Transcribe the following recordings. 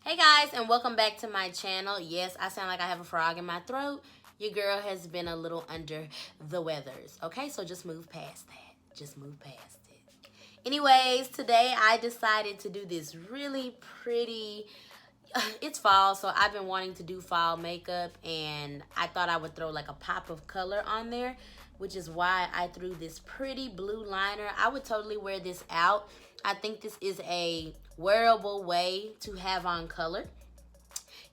Hey guys, and welcome back to my channel. Yes, I sound like I have a frog in my throat. Your girl has been a little under the weathers. Okay, so just move past that. Just move past it. Anyways, today I decided to do this really pretty, it's fall, so I've been wanting to do fall makeup, and I thought I would throw like a pop of color on there, which is why I threw this pretty blue liner. I would totally wear this out. I think this is a wearable way to have on color.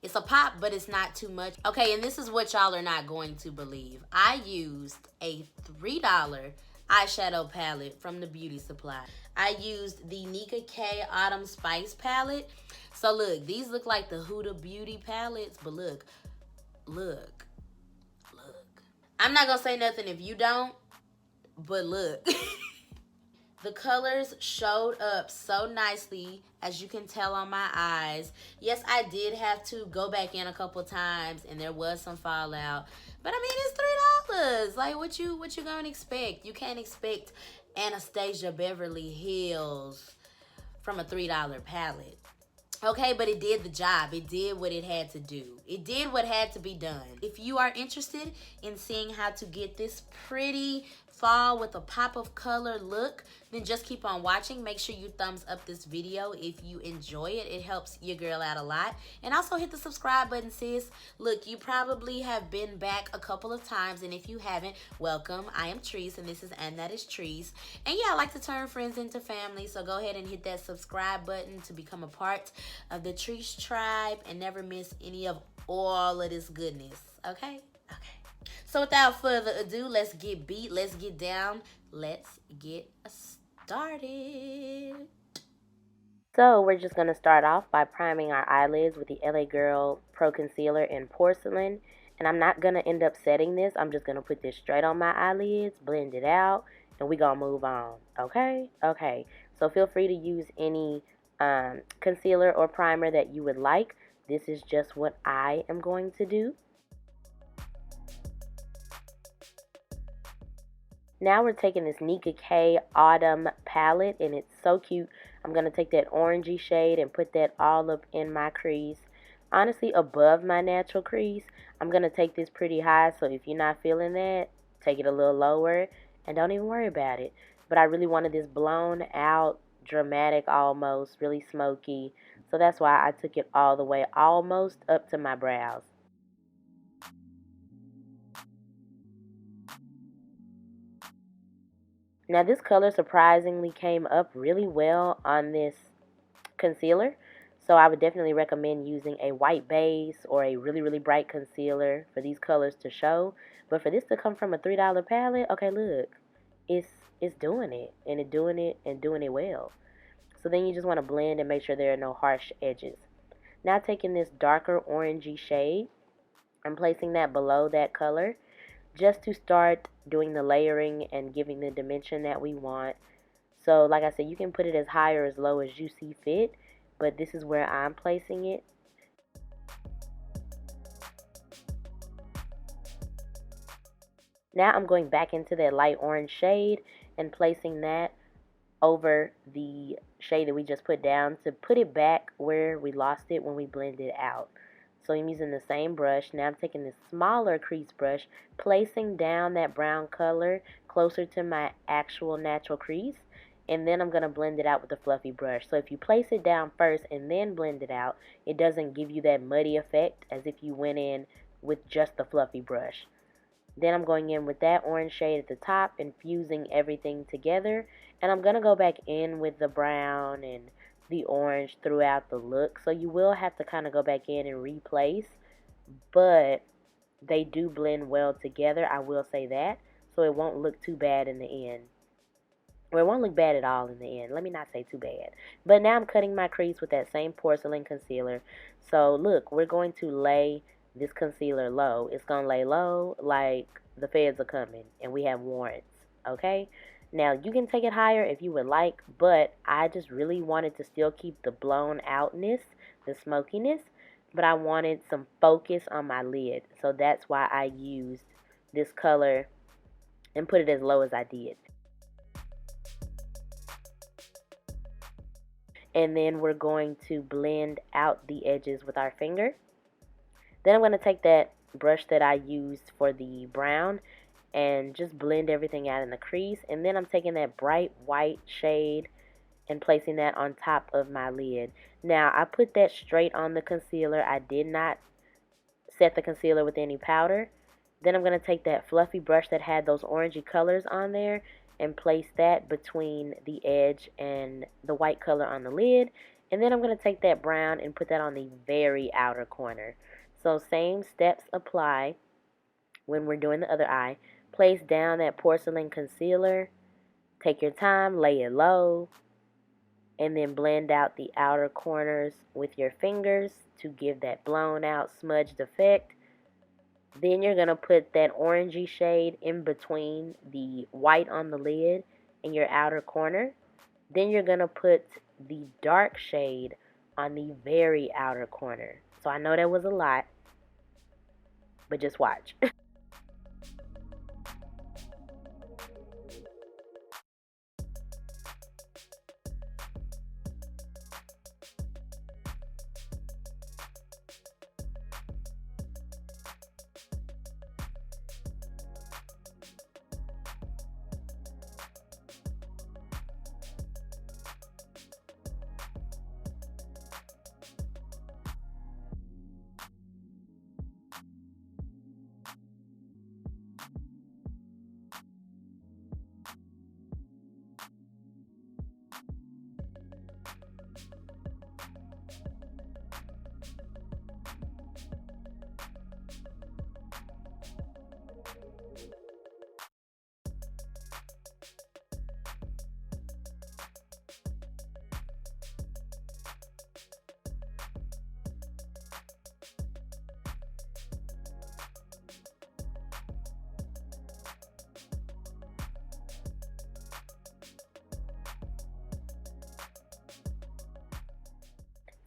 It's a pop, but it's not too much. Okay, and this is what y'all are not going to believe. I used a $3 eyeshadow palette from the beauty supply. I used the Nicka Autumn Spice palette. So look, these look like the Huda Beauty palettes, but look. I'm not gonna say nothing if you don't, but look. The colors showed up so nicely, as you can tell on my eyes. Yes, I did have to go back in a couple times, and there was some fallout. But I mean, it's $3. Like, what you gonna expect? You can't expect Anastasia Beverly Hills from a $3 palette. Okay, but it did the job. It did what it had to do. It did what had to be done. If you are interested in seeing how to get this pretty fall with a pop of color look, then just keep on watching. Make sure you thumbs up this video if you enjoy it. It helps your girl out a lot. And also hit the subscribe button, sis. Look, you probably have been back a couple of times, and if you haven't, welcome. I am Trice, and this is andthatisTrice. And yeah, I like to turn friends into family, so go ahead and hit that subscribe button to become a part of the Trice tribe and never miss any of all of this goodness. Okay? Okay. So without further ado, let's get beat, let's get down, let's get started. So we're just going to start off by priming our eyelids with the LA Girl Pro Concealer in Porcelain. And I'm not going to end up setting this. I'm just going to put this straight on my eyelids, blend it out, and we're going to move on. Okay? Okay. So feel free to use any concealer or primer that you would like. This is just what I am going to do. Now we're taking this Nicka Autumn palette, and it's so cute. I'm going to take that orangey shade and put that all up in my crease. Honestly, above my natural crease. I'm going to take this pretty high, so if you're not feeling that, take it a little lower and don't even worry about it. But I really wanted this blown out, dramatic almost, really smoky. So that's why I took it all the way almost up to my brows. Now this color surprisingly came up really well on this concealer. So I would definitely recommend using a white base or a really, really bright concealer for these colors to show. But for this to come from a $3 palette, okay, look, it's doing it, and it's doing it and doing it well. So then you just want to blend and make sure there are no harsh edges. Now taking this darker orangey shade, I'm placing that below that color just to start doing the layering and giving the dimension that we want. So like I said, you can put it as high or as low as you see fit, but this is where I'm placing it. Now I'm going back into that light orange shade and placing that over the shade that we just put down to put it back where we lost it when we blended it out. So I'm using the same brush. Now I'm taking this smaller crease brush, placing down that brown color closer to my actual natural crease, and then I'm going to blend it out with a fluffy brush. So if you place it down first and then blend it out, it doesn't give you that muddy effect as if you went in with just the fluffy brush. Then I'm going in with that orange shade at the top and fusing everything together. And I'm going to go back in with the brown and the orange throughout the look. So you will have to kind of go back in and replace. But they do blend well together, I will say that. So it won't look too bad in the end. Well, it won't look bad at all in the end. Let me not say too bad. But now I'm cutting my crease with that same Porcelain concealer. So look, we're going to lay this concealer low. It's going to lay low like the feds are coming and we have warrants. Okay? Now, you can take it higher if you would like, but I just really wanted to still keep the blown outness, the smokiness, but I wanted some focus on my lid. So that's why I used this color and put it as low as I did. And then we're going to blend out the edges with our finger. Then I'm going to take that brush that I used for the brown and just blend everything out in the crease. And then I'm taking that bright white shade and placing that on top of my lid. Now, I put that straight on the concealer. I did not set the concealer with any powder. Then I'm going to take that fluffy brush that had those orangey colors on there and place that between the edge and the white color on the lid. And then I'm going to take that brown and put that on the very outer corner. So same steps apply when we're doing the other eye. Place down that porcelain concealer. Take your time, lay it low, and then blend out the outer corners with your fingers to give that blown out smudged effect. Then you're going to put that orangey shade in between the white on the lid and your outer corner. Then you're going to put the dark shade on the very outer corner. So I know that was a lot, but just watch.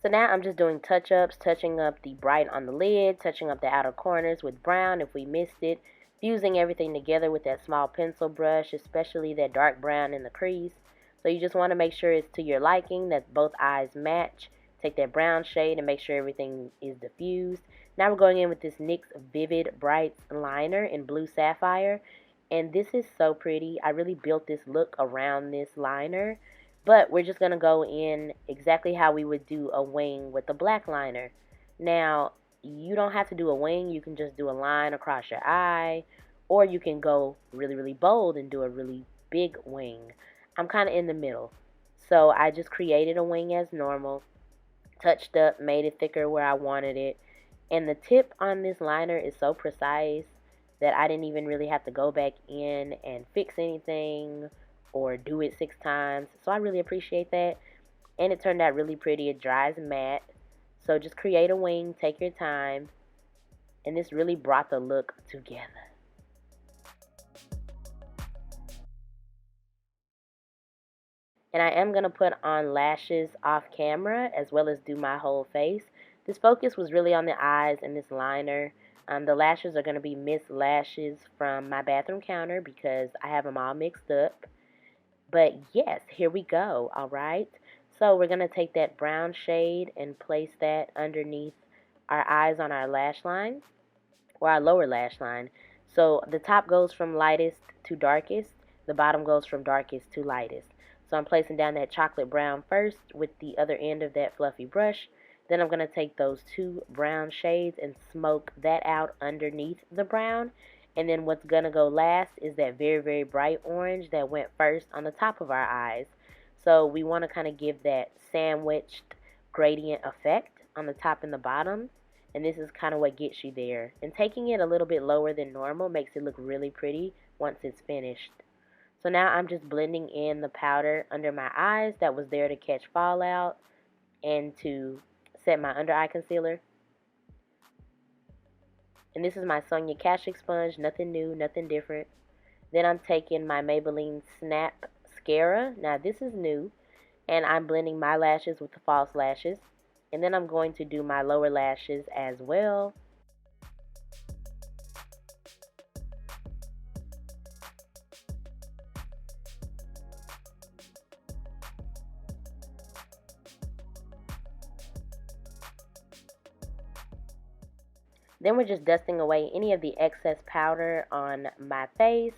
So now I'm just doing touch-ups, touching up the bright on the lid, touching up the outer corners with brown if we missed it, fusing everything together with that small pencil brush, especially that dark brown in the crease. So you just want to make sure it's to your liking, that both eyes match. Take that brown shade and make sure everything is diffused. Now we're going in with this NYX Vivid Brights Liner in blue sapphire. And this is so pretty. I really built this look around this liner. But we're just going to go in exactly how we would do a wing with the black liner. Now, you don't have to do a wing. You can just do a line across your eye. Or you can go really, really bold and do a really big wing. I'm kind of in the middle. So I just created a wing as normal. Touched up, made it thicker where I wanted it. And the tip on this liner is so precise that I didn't even really have to go back in and fix anything or do it 6 times. So I really appreciate that. And it turned out really pretty. It dries matte. So just create a wing, take your time. And this really brought the look together. And I am going to put on lashes off camera as well as do my whole face. This focus was really on the eyes and this liner. The lashes are going to be Miss Lashes from my bathroom counter because I have them all mixed up. But yes, here we go, alright? So we're going to take that brown shade and place that underneath our eyes on our lash line, or our lower lash line. So the top goes from lightest to darkest, the bottom goes from darkest to lightest. So I'm placing down that chocolate brown first with the other end of that fluffy brush. Then I'm going to take those 2 brown shades and smoke that out underneath the brown. And then what's going to go last is that very, very bright orange that went first on the top of our eyes. So we want to kind of give that sandwiched gradient effect on the top and the bottom. And this is kind of what gets you there. And taking it a little bit lower than normal makes it look really pretty once it's finished. So now I'm just blending in the powder under my eyes that was there to catch fallout and to set my under eye concealer. And this is my Sonia Kashuk sponge, nothing new, nothing different. Then I'm taking my Maybelline Snapscara. Now this is new. And I'm blending my lashes with the false lashes. And then I'm going to do my lower lashes as well. Then we're just dusting away any of the excess powder on my face.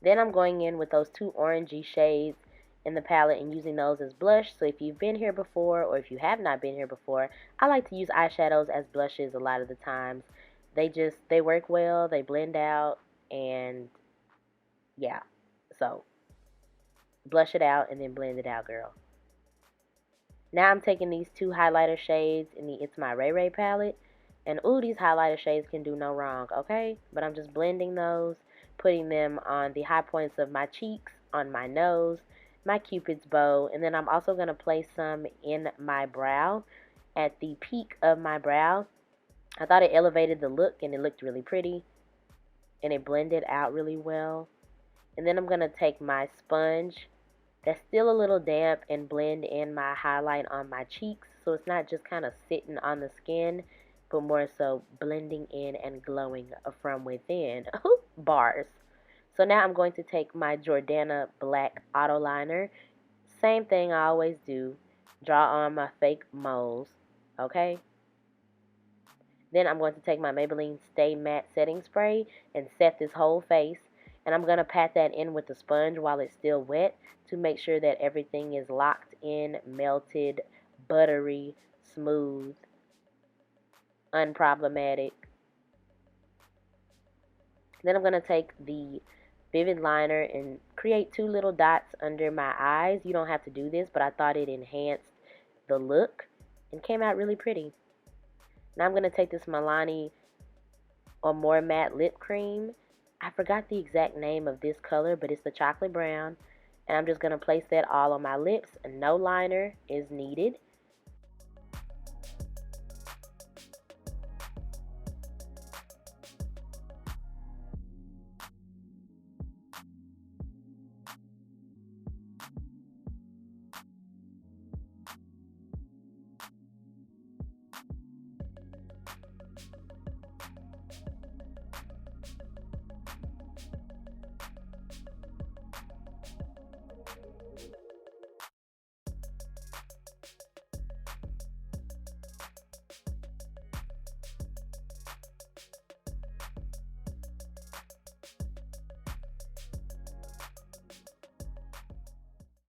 Then I'm going in with those two orangey shades in the palette and using those as blush. So if you've been here before or if you have not been here before, I like to use eyeshadows as blushes a lot of the times. They work well, they blend out, and yeah. So blush it out and then blend it out, girl. Now I'm taking these two highlighter shades in the It's My Ray Ray palette. And ooh, these highlighter shades can do no wrong, okay? But I'm just blending those, putting them on the high points of my cheeks, on my nose, my cupid's bow, and then I'm also going to place some in my brow, at the peak of my brow. I thought it elevated the look and it looked really pretty, and it blended out really well. And then I'm going to take my sponge that's still a little damp and blend in my highlight on my cheeks, so it's not just kind of sitting on the skin, but more so blending in and glowing from within. Bars. So now I'm going to take my Jordana Black Autoliner. Same thing I always do. Draw on my fake moles. Okay? Then I'm going to take my Maybelline Stay Matte Setting Spray and set this whole face. And I'm going to pat that in with the sponge while it's still wet to make sure that everything is locked in, melted, buttery, smooth, unproblematic. Then I'm going to take the Vivid Liner and create two little dots under my eyes. You don't have to do this, but I thought it enhanced the look and came out really pretty. Now I'm going to take this Milani Amore Matte Lip Cream. I forgot the exact name of this color, but it's the chocolate brown. And I'm just going to place that all on my lips. No liner is needed.